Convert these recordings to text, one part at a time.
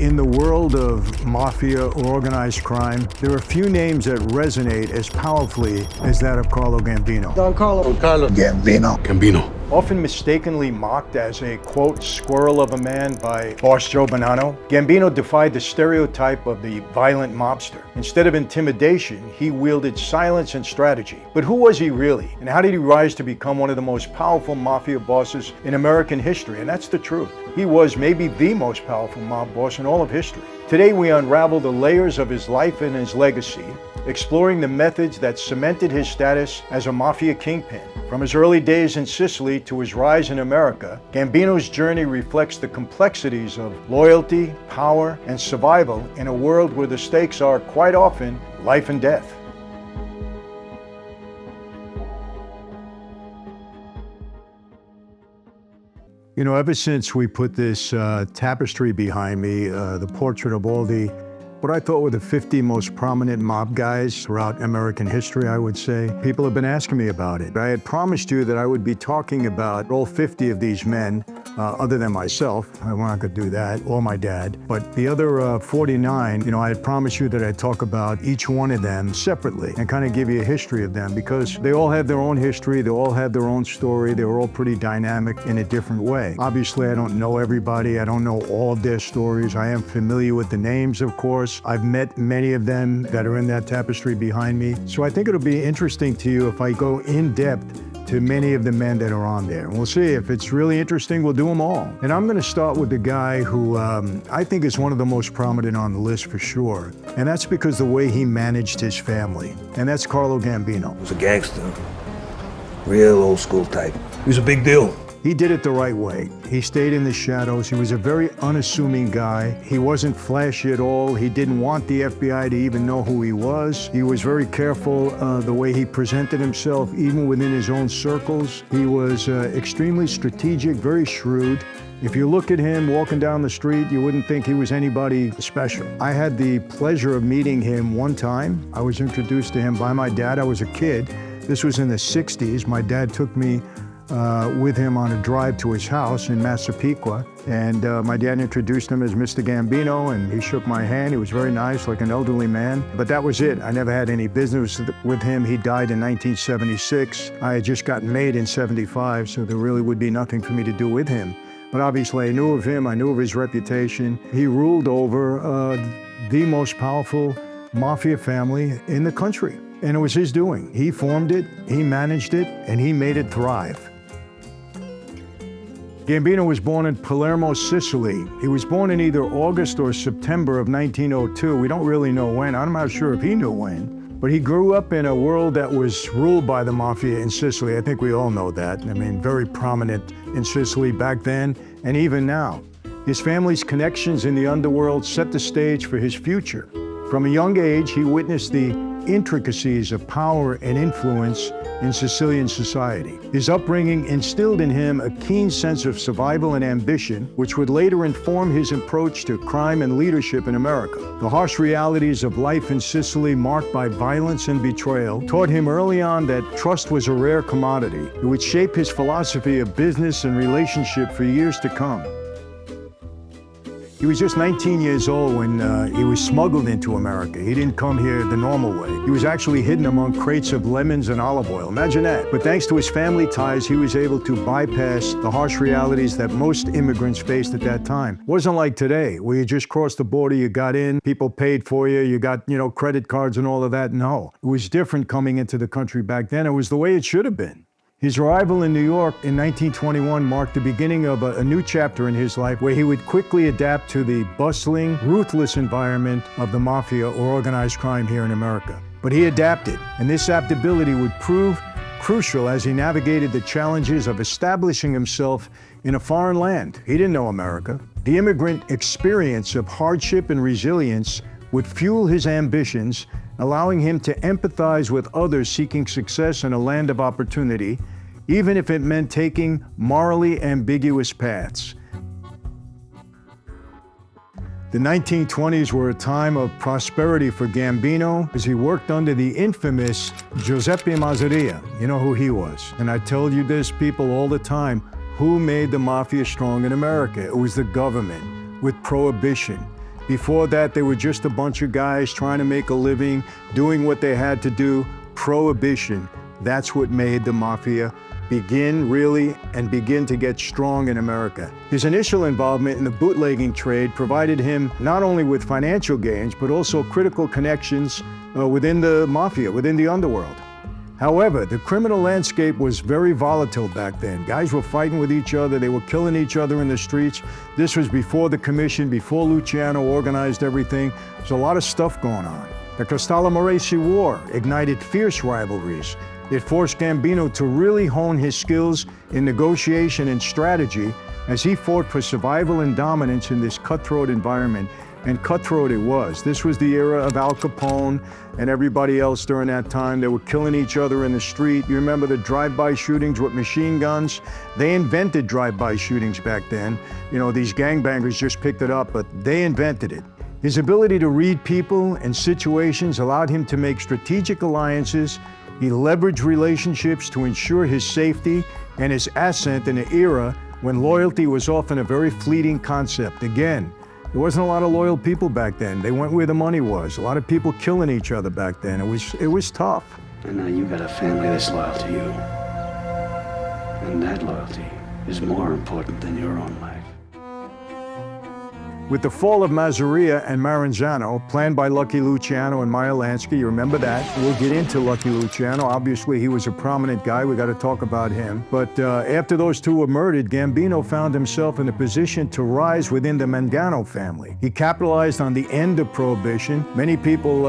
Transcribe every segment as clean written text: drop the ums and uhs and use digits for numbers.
In the world of mafia or organized crime, there are few names that resonate as powerfully as that of Carlo Gambino. Carlo Gambino. Gambino. Often mistakenly mocked as a, quote, squirrel of a man by boss Joe Bonanno, Gambino defied the stereotype of the violent mobster. Instead of intimidation, he wielded silence and strategy. But who was he really? And how did he rise to become one of the most powerful mafia bosses in American history? And that's the truth. He was maybe the most powerful mob boss in all of history. Today we unravel the layers of his life and his legacy, exploring the methods that cemented his status as a mafia kingpin. From his early days in Sicily to his rise in America, Gambino's journey reflects the complexities of loyalty, power, and survival in a world where the stakes are quite often life and death. You know, ever since we put this tapestry behind me, the portrait of all what I thought were the 50 most prominent mob guys throughout American history, I would say, people have been asking me about it. I had promised you that I would be talking about all 50 of these men, other than myself. I'm not gonna do that, or my dad. But the other 49, you know, I had promised you that I'd talk about each one of them separately and kind of give you a history of them, because they all have their own history, they all have their own story, they were all pretty dynamic in a different way. Obviously, I don't know everybody, I don't know all of their stories. I am familiar with the names, of course. I've met many of them that are in that tapestry behind me. So I think it'll be interesting to you if I go in depth to many of the men that are on there. And we'll see if it's really interesting, we'll do them all. And I'm gonna start with the guy who I think is one of the most prominent on the list for sure. And that's because the way he managed his family. And that's Carlo Gambino. He was a gangster, real old school type. He was a big deal. He did it the right way. He stayed in the shadows. He was a very unassuming guy. He wasn't flashy at all. He didn't want the FBI to even know who he was. He was very careful the way he presented himself, even within his own circles. He was extremely strategic, very shrewd. If you look at him walking down the street, you wouldn't think he was anybody special. I had the pleasure of meeting him one time. I was introduced to him by my dad. I was a kid. This was in the 60s. My dad took me with him on a drive to his house in Massapequa. And my dad introduced him as Mr. Gambino, and he shook my hand. He was very nice, like an elderly man. But that was it. I never had any business with him. He died in 1976. I had just gotten married in 75, so there really would be nothing for me to do with him. But obviously I knew of him, I knew of his reputation. He ruled over the most powerful mafia family in the country. And it was his doing. He formed it, he managed it, and he made it thrive. Gambino was born in Palermo, Sicily. He was born in either August or September of 1902. We don't really know when. I'm not sure if he knew when. But he grew up in a world that was ruled by the mafia in Sicily. I think we all know that. I mean, very prominent in Sicily back then and even now. His family's connections in the underworld set the stage for his future. From a young age, he witnessed the intricacies of power and influence in Sicilian society. His upbringing instilled in him a keen sense of survival and ambition, which would later inform his approach to crime and leadership in America. The harsh realities of life in Sicily, marked by violence and betrayal, taught him early on that trust was a rare commodity. It would shape his philosophy of business and relationship for years to come. He was just 19 years old when he was smuggled into America. He didn't come here the normal way. He was actually hidden among crates of lemons and olive oil. Imagine that. But thanks to his family ties, he was able to bypass the harsh realities that most immigrants faced at that time. It wasn't like today, where you just crossed the border, you got in, people paid for you, you got, you know, credit cards and all of that. No, it was different coming into the country back then. It was the way it should have been. His arrival in New York in 1921 marked the beginning of a new chapter in his life, where he would quickly adapt to the bustling, ruthless environment of the mafia or organized crime here in America. But he adapted, and this adaptability would prove crucial as he navigated the challenges of establishing himself in a foreign land. He didn't know America. The immigrant experience of hardship and resilience would fuel his ambitions, allowing him to empathize with others seeking success in a land of opportunity, even if it meant taking morally ambiguous paths. The 1920s were a time of prosperity for Gambino as he worked under the infamous Giuseppe Masseria. You know who he was. And I tell you this, people, all the time, who made the mafia strong in America? It was the government, with prohibition. Before that, they were just a bunch of guys trying to make a living, doing what they had to do. Prohibition, that's what made the Mafia begin to get strong in America. His initial involvement in the bootlegging trade provided him not only with financial gains, but also critical connections within the Mafia, within the underworld. However, the criminal landscape was very volatile back then. Guys were fighting with each other, they were killing each other in the streets. This was before the commission, before Luciano organized everything. There's a lot of stuff going on. The Castellamorese War ignited fierce rivalries. It forced Gambino to really hone his skills in negotiation and strategy as he fought for survival and dominance in this cutthroat environment. And cutthroat it was. This was the era of Al Capone and everybody else during that time. They were killing each other in the street. You remember the drive-by shootings with machine guns? They invented drive-by shootings back then. You know, these gangbangers just picked it up, but they invented it. His ability to read people and situations allowed him to make strategic alliances. He leveraged relationships to ensure his safety and his ascent in an era when loyalty was often a very fleeting concept. Again, there wasn't a lot of loyal people back then. They went where the money was. A lot of people killing each other back then. It was tough. And now you got a family that's loyal to you. And that loyalty is more important than your own life. With the fall of Masseria and Maranzano, planned by Lucky Luciano and Meyer Lansky, you remember that? We'll get into Lucky Luciano. Obviously, he was a prominent guy. We got to talk about him. But after those two were murdered, Gambino found himself in a position to rise within the Mangano family. He capitalized on the end of Prohibition. Many people,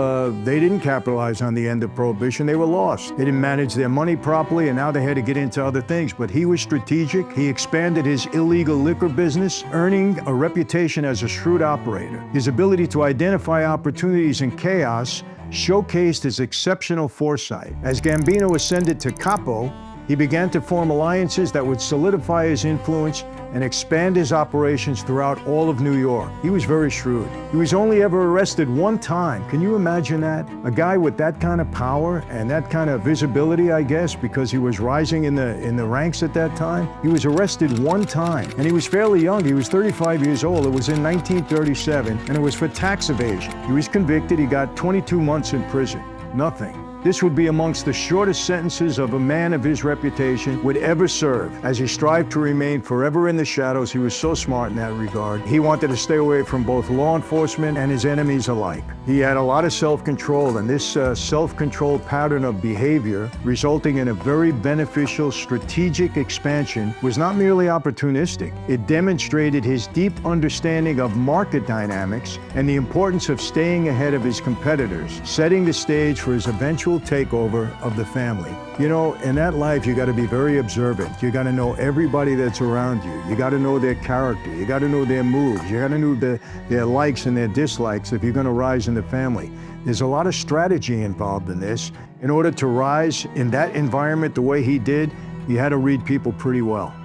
they didn't capitalize on the end of Prohibition. They were lost. They didn't manage their money properly, and now they had to get into other things. But he was strategic. He expanded his illegal liquor business, earning a reputation as a shrewd operator. His ability to identify opportunities in chaos showcased his exceptional foresight. As Gambino ascended to capo, he began to form alliances that would solidify his influence and expand his operations throughout all of New York. He was very shrewd. He was only ever arrested one time. Can you imagine that? A guy with that kind of power and that kind of visibility, I guess, because he was rising in the ranks at that time. He was arrested one time, and he was fairly young. He was 35 years old. It was in 1937, and it was for tax evasion. He was convicted. He got 22 months in prison. Nothing. This would be amongst the shortest sentences of a man of his reputation would ever serve, as he strived to remain forever in the shadows. He was so smart in that regard. He wanted to stay away from both law enforcement and his enemies alike. He had a lot of self-control, and this self-control pattern of behavior, resulting in a very beneficial strategic expansion, was not merely opportunistic. It demonstrated his deep understanding of market dynamics and the importance of staying ahead of his competitors, setting the stage for his eventual takeover of the family. You know, in that life, you got to be very observant. You got to know everybody that's around you. You got to know their character. You got to know their moves. You got to know their likes and their dislikes if you're going to rise in the family. There's a lot of strategy involved in this. In order to rise in that environment the way he did, you had to read people pretty well.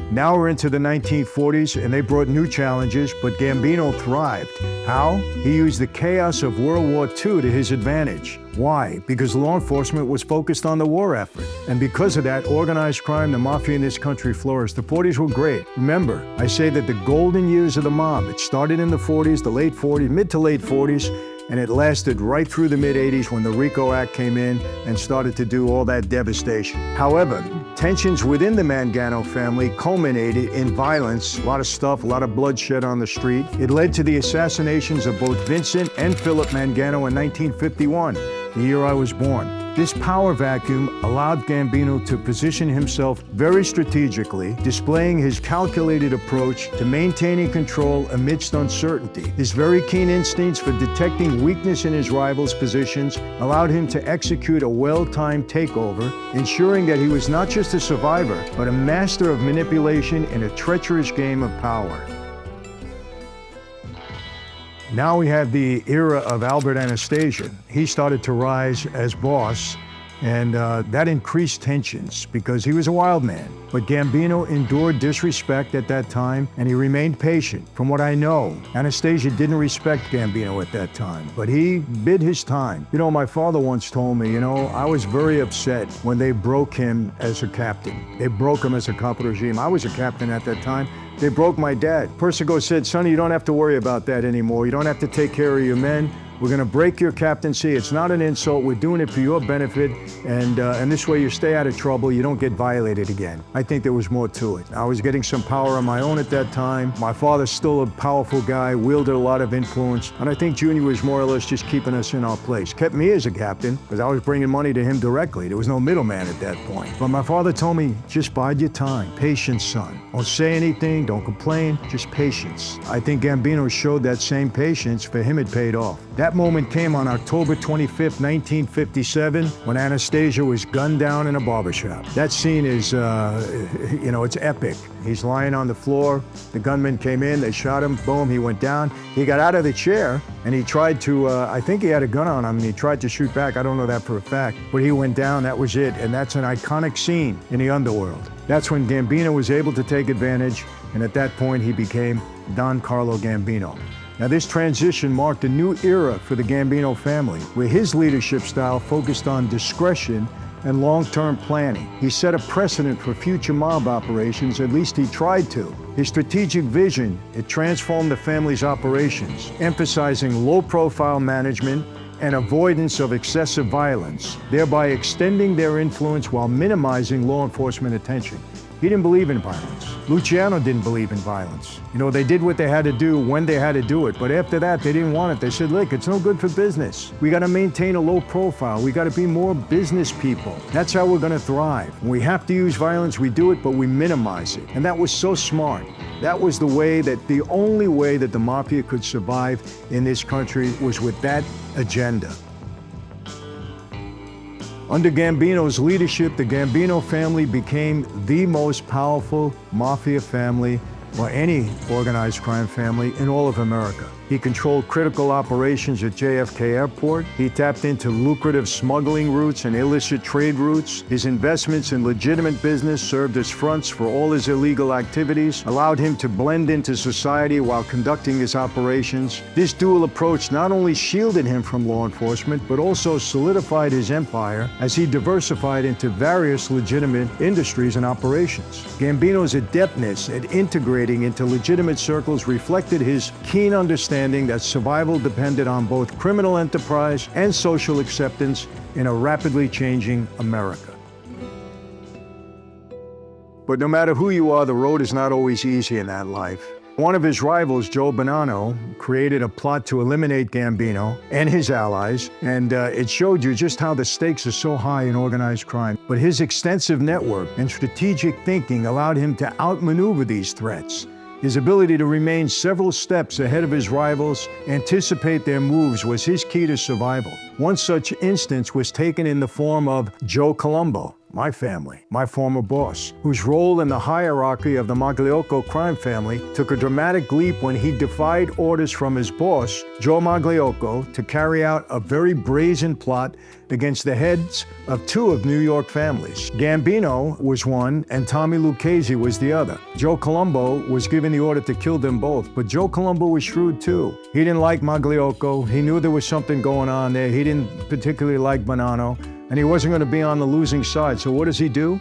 Now we're into the 1940s, and they brought new challenges, but Gambino thrived. How? He used the chaos of World War II to his advantage. Why? Because law enforcement was focused on the war effort. And because of that, organized crime, the Mafia in this country flourished. The 40s were great. Remember, I say that the golden years of the mob, it started in the 40s, the late 40s, mid to late 40s, and it lasted right through the mid-80s when the RICO Act came in and started to do all that devastation. However, tensions within the Mangano family culminated in violence, a lot of stuff, a lot of bloodshed on the street. It led to the assassinations of both Vincent and Philip Mangano in 1951, the year I was born. This power vacuum allowed Gambino to position himself very strategically, displaying his calculated approach to maintaining control amidst uncertainty. His very keen instincts for detecting weakness in his rivals' positions allowed him to execute a well-timed takeover, ensuring that he was not just a survivor, but a master of manipulation in a treacherous game of power. Now we have the era of Albert Anastasia. He started to rise as boss, and that increased tensions because he was a wild man. But Gambino endured disrespect at that time, and he remained patient. From what I know, Anastasia didn't respect Gambino at that time, but he bid his time. You know, my father once told me, I was very upset when they broke him as a captain. They broke him as a capo regime. I was a captain at that time. They broke my dad. Persico said, "Sonny, you don't have to worry about that anymore. You don't have to take care of your men. We're going to break your captaincy. It's not an insult. We're doing it for your benefit. And this way you stay out of trouble. You don't get violated again." I think there was more to it. I was getting some power on my own at that time. My father's still a powerful guy, wielded a lot of influence. And I think Junior was more or less just keeping us in our place. Kept me as a captain because I was bringing money to him directly. There was no middleman at that point. But my father told me, just bide your time. Patience, son. Don't say anything. Don't complain. Just patience. I think Gambino showed that same patience. For him, it paid off. That moment came on October 25th, 1957, when Anastasia was gunned down in a barbershop. That scene is, it's epic. He's lying on the floor. The gunmen came in, they shot him, boom, he went down. He got out of the chair and he tried to, I think he had a gun on him and he tried to shoot back. I don't know that for a fact, but he went down, that was it. And that's an iconic scene in the underworld. That's when Gambino was able to take advantage, and at that point he became Don Carlo Gambino. Now, this transition marked a new era for the Gambino family, where his leadership style focused on discretion and long-term planning. He set a precedent for future mob operations, at least he tried to. His strategic vision, it transformed the family's operations, emphasizing low-profile management and avoidance of excessive violence, thereby extending their influence while minimizing law enforcement attention. He didn't believe in violence. Luciano didn't believe in violence. They did what they had to do when they had to do it, but after that, they didn't want it. They said, look, it's no good for business. We gotta maintain a low profile. We gotta be more business people. That's how we're gonna thrive. When we have to use violence, we do it, but we minimize it. And that was so smart. That was the only way that the Mafia could survive in this country was with that agenda. Under Gambino's leadership, the Gambino family became the most powerful Mafia family, or any organized crime family, in all of America. He controlled critical operations at JFK Airport. He tapped into lucrative smuggling routes and illicit trade routes. His investments in legitimate business served as fronts for all his illegal activities, allowed him to blend into society while conducting his operations. This dual approach not only shielded him from law enforcement, but also solidified his empire as he diversified into various legitimate industries and operations. Gambino's adeptness at integrating into legitimate circles reflected his keen understanding that survival depended on both criminal enterprise and social acceptance in a rapidly changing America. But no matter who you are, the road is not always easy in that life. One of his rivals, Joe Bonanno, created a plot to eliminate Gambino and his allies, and it showed you just how the stakes are so high in organized crime. But his extensive network and strategic thinking allowed him to outmaneuver these threats. His ability to remain several steps ahead of his rivals, anticipate their moves, was his key to survival. One such instance was taken in the form of Joe Colombo, my family, my former boss, whose role in the hierarchy of the Magliocco crime family took a dramatic leap when he defied orders from his boss, Joe Magliocco, to carry out a very brazen plot against the heads of two of New York families. Gambino was one and Tommy Lucchese was the other. Joe Colombo was given the order to kill them both, but Joe Colombo was shrewd too. He didn't like Magliocco. He knew there was something going on there. He didn't particularly like Bonanno, and he wasn't going to be on the losing side. So what does he do?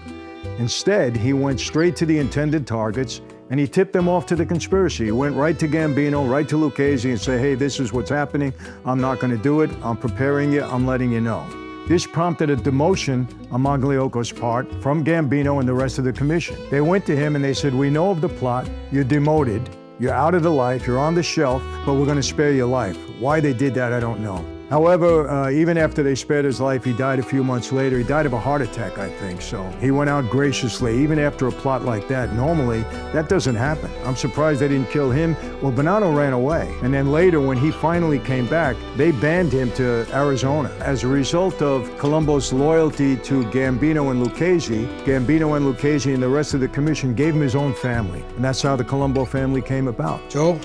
Instead, he went straight to the intended targets and he tipped them off to the conspiracy. He went right to Gambino, right to Lucchese and said, hey, this is what's happening. I'm not going to do it. I'm preparing you. I'm letting you know. This prompted a demotion on Magliocco's part from Gambino and the rest of the commission. They went to him and they said, we know of the plot. You're demoted. You're out of the life. You're on the shelf, but we're going to spare your life. Why they did that, I don't know. However, even after they spared his life, he died a few months later. He died of a heart attack, I think, so he went out graciously, even after a plot like that. Normally, that doesn't happen. I'm surprised they didn't kill him. Well, Bonanno ran away, and then later, when he finally came back, they banned him to Arizona. As a result of Colombo's loyalty to Gambino and Lucchese, Gambino and Lucchese and the rest of the commission gave him his own family, and that's how the Colombo family came about. Joe,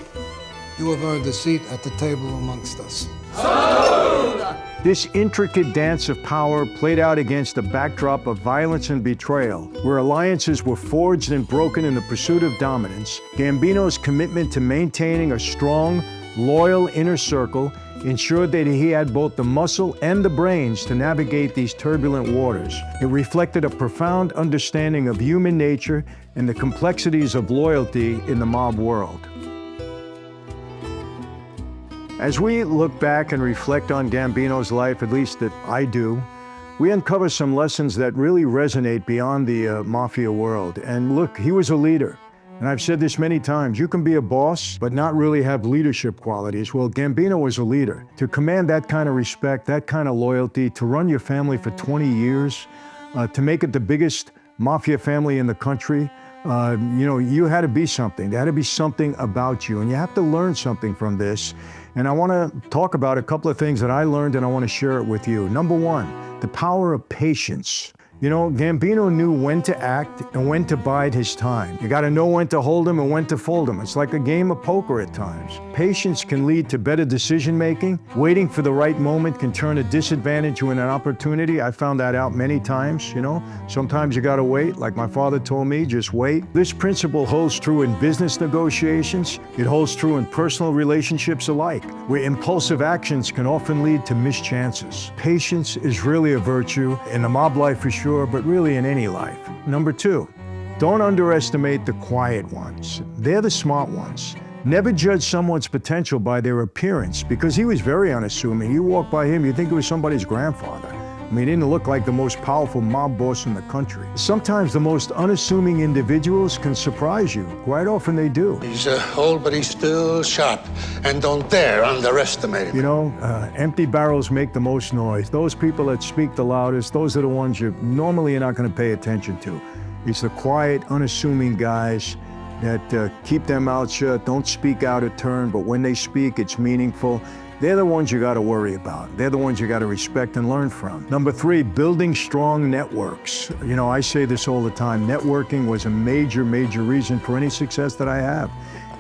you have earned a seat at the table amongst us. This intricate dance of power played out against a backdrop of violence and betrayal, where alliances were forged and broken in the pursuit of dominance. Gambino's commitment to maintaining a strong, loyal inner circle ensured that he had both the muscle and the brains to navigate these turbulent waters. It reflected a profound understanding of human nature and the complexities of loyalty in the mob world. As we look back and reflect on Gambino's life, at least that I do, we uncover some lessons that really resonate beyond the mafia world. And look, he was a leader. And I've said this many times, you can be a boss, but not really have leadership qualities. Well, Gambino was a leader. To command that kind of respect, that kind of loyalty, to run your family for 20 years, to make it the biggest mafia family in the country, you had to be something. There had to be something about you, and you have to learn something from this. And I want to talk about a couple of things that I learned, and I want to share it with you. Number one, the power of patience. You know, Gambino knew when to act and when to bide his time. You got to know when to hold him and when to fold him. It's like a game of poker at times. Patience can lead to better decision-making. Waiting for the right moment can turn a disadvantage into an opportunity. I found that out many times, you know. Sometimes you got to wait. Like my father told me, just wait. This principle holds true in business negotiations. It holds true in personal relationships alike, where impulsive actions can often lead to mischances. Patience is really a virtue in the mob life for sure, but really in any life. Number two, don't underestimate the quiet ones. They're the smart ones. Never judge someone's potential by their appearance, because he was very unassuming. You walk by him, you think it was somebody's grandfather. I mean, he didn't look like the most powerful mob boss in the country. Sometimes the most unassuming individuals can surprise you. Quite often they do. He's old, but he's still sharp. And don't dare underestimate him. You know, empty barrels make the most noise. Those people that speak the loudest, those are the ones you're normally not going to pay attention to. It's the quiet, unassuming guys that keep their mouths shut, don't speak out of turn, but when they speak, it's meaningful. They're the ones you got to worry about. They're the ones you got to respect and learn from. Number three, building strong networks. You know, I say this all the time. Networking was a major, major reason for any success that I have.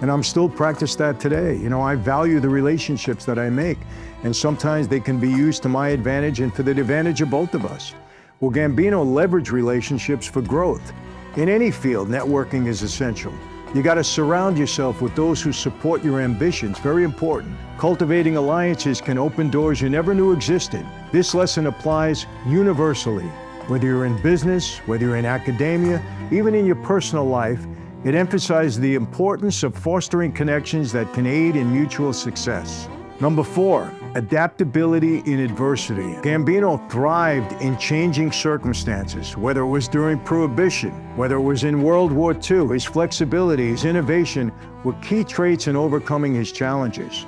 And I'm still practice that today. You know, I value the relationships that I make. And sometimes they can be used to my advantage and for the advantage of both of us. Well, Gambino leveraged relationships for growth. In any field, networking is essential. You got to surround yourself with those who support your ambitions. Very important. Cultivating alliances can open doors you never knew existed. This lesson applies universally. Whether you're in business, whether you're in academia, even in your personal life, it emphasizes the importance of fostering connections that can aid in mutual success. Number four, adaptability in adversity. Gambino thrived in changing circumstances, whether it was during Prohibition, whether it was in World War II. His flexibility, his innovation were key traits in overcoming his challenges.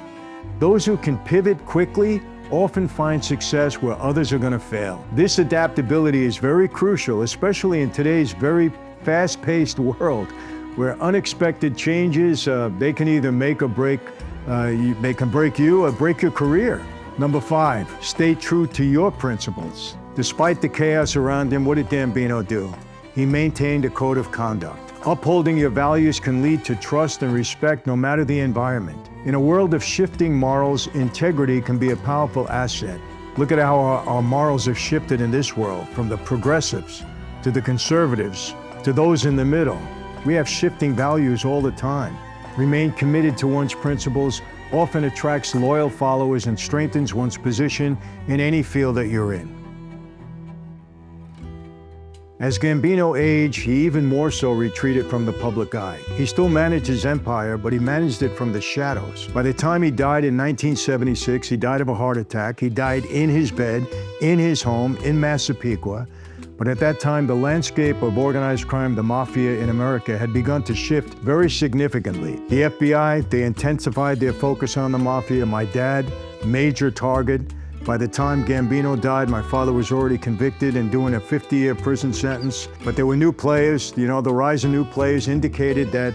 Those who can pivot quickly often find success where others are going to fail. This adaptability is very crucial, especially in today's very fast-paced world, where unexpected changes, they can either make or break they can break you or break your career. Number five, stay true to your principles. Despite the chaos around him, what did Gambino do? He maintained a code of conduct. Upholding your values can lead to trust and respect no matter the environment. In a world of shifting morals, integrity can be a powerful asset. Look at how our morals have shifted in this world, from the progressives to the conservatives to those in the middle. We have shifting values all the time. Remain committed to one's principles often attracts loyal followers and strengthens one's position in any field that you're in. As Gambino aged, he even more so retreated from the public eye. He still managed his empire, but he managed it from the shadows. By the time he died in 1976, he died of a heart attack. He died in his bed, in his home, in Massapequa. But at that time, the landscape of organized crime, the Mafia in America, had begun to shift very significantly. The FBI, they intensified their focus on the Mafia. My dad, major target. By the time Gambino died, my father was already convicted and doing a 50-year prison sentence. But there were new players. You know, the rise of new players indicated that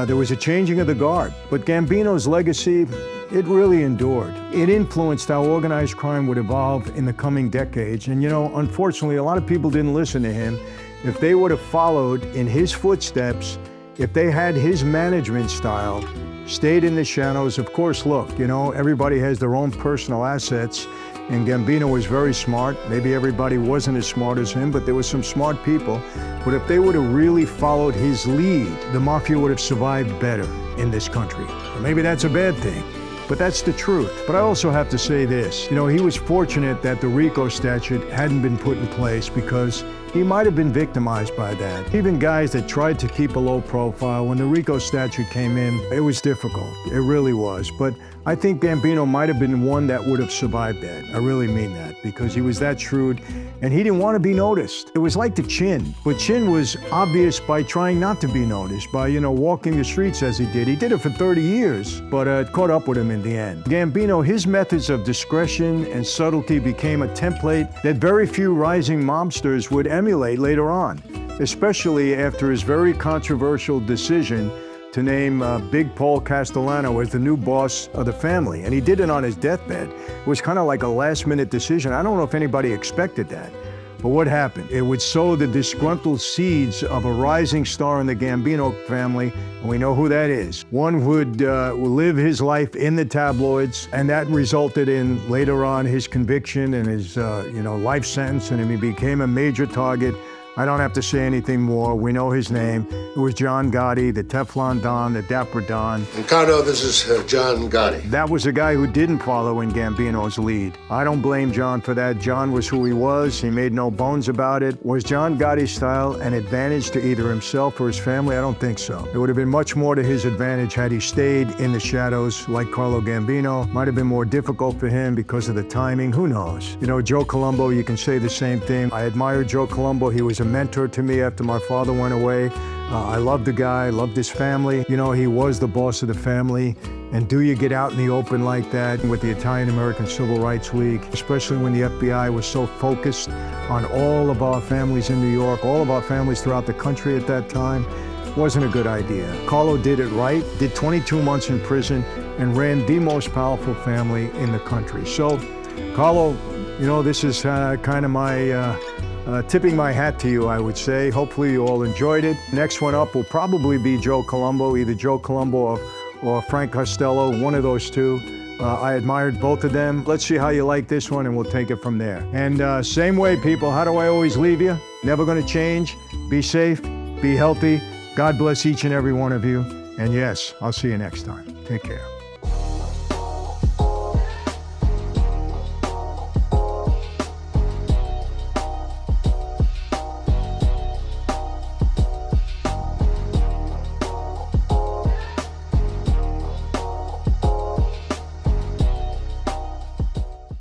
there was a changing of the guard. But Gambino's legacy, it really endured. It influenced how organized crime would evolve in the coming decades. And you know, unfortunately, a lot of people didn't listen to him. If they would have followed in his footsteps, if they had his management style, stayed in the shadows. Of course, look, you know, everybody has their own personal assets, and Gambino was very smart. Maybe everybody wasn't as smart as him, but there were some smart people. But if they would have really followed his lead, the Mafia would have survived better in this country. Or maybe that's a bad thing. but that's the truth. But I also have to say this, he was fortunate that the RICO statute hadn't been put in place because he might have been victimized by that. Even guys that tried to keep a low profile, when the RICO statute came in, it was difficult. It really was. But I think Gambino might have been one that would have survived that. I really mean that, because he was that shrewd and he didn't want to be noticed. It was like the Chin, but Chin was obvious by trying not to be noticed, by, walking the streets as he did. He did it for 30 years, but it caught up with him in the end. Gambino, his methods of discretion and subtlety became a template that very few rising mobsters would emulate later on, especially after his very controversial decision to name Big Paul Castellano as the new boss of the family. And he did it on his deathbed. It was kind of like a last-minute decision. I don't know if anybody expected that. But what happened? It would sow the disgruntled seeds of a rising star in the Gambino family, and we know who that is. One would live his life in the tabloids, and that resulted in, later on, his conviction and his life sentence, and he became a major target. I don't have to say anything more. We know his name. It was John Gotti, the Teflon Don, the Dapper Don. Ricardo, this is John Gotti. That was a guy who didn't follow in Gambino's lead. I don't blame John for that. John was who he was. He made no bones about it. Was John Gotti's style an advantage to either himself or his family? I don't think so. It would have been much more to his advantage had he stayed in the shadows like Carlo Gambino. Might have been more difficult for him because of the timing. Who knows? Joe Colombo, you can say the same thing. I admire Joe Colombo. He was a mentor to me after my father went away. I loved the guy, loved his family. He was the boss of the family. And do you get out in the open like that with the Italian-American Civil Rights League, especially when the FBI was so focused on all of our families in New York, all of our families throughout the country at that time? Wasn't a good idea. Carlo did it right, did 22 months in prison, and ran the most powerful family in the country. So, Carlo, this is kind of my tipping my hat to you, I would say. Hopefully you all enjoyed it. Next one up will probably be Joe Colombo, either Joe Colombo or Frank Costello, one of those two. I admired both of them. Let's see how you like this one, and we'll take it from there. And same way, people, how do I always leave you? Never gonna change. Be safe, be healthy. God bless each and every one of you. And yes, I'll see you next time. Take care.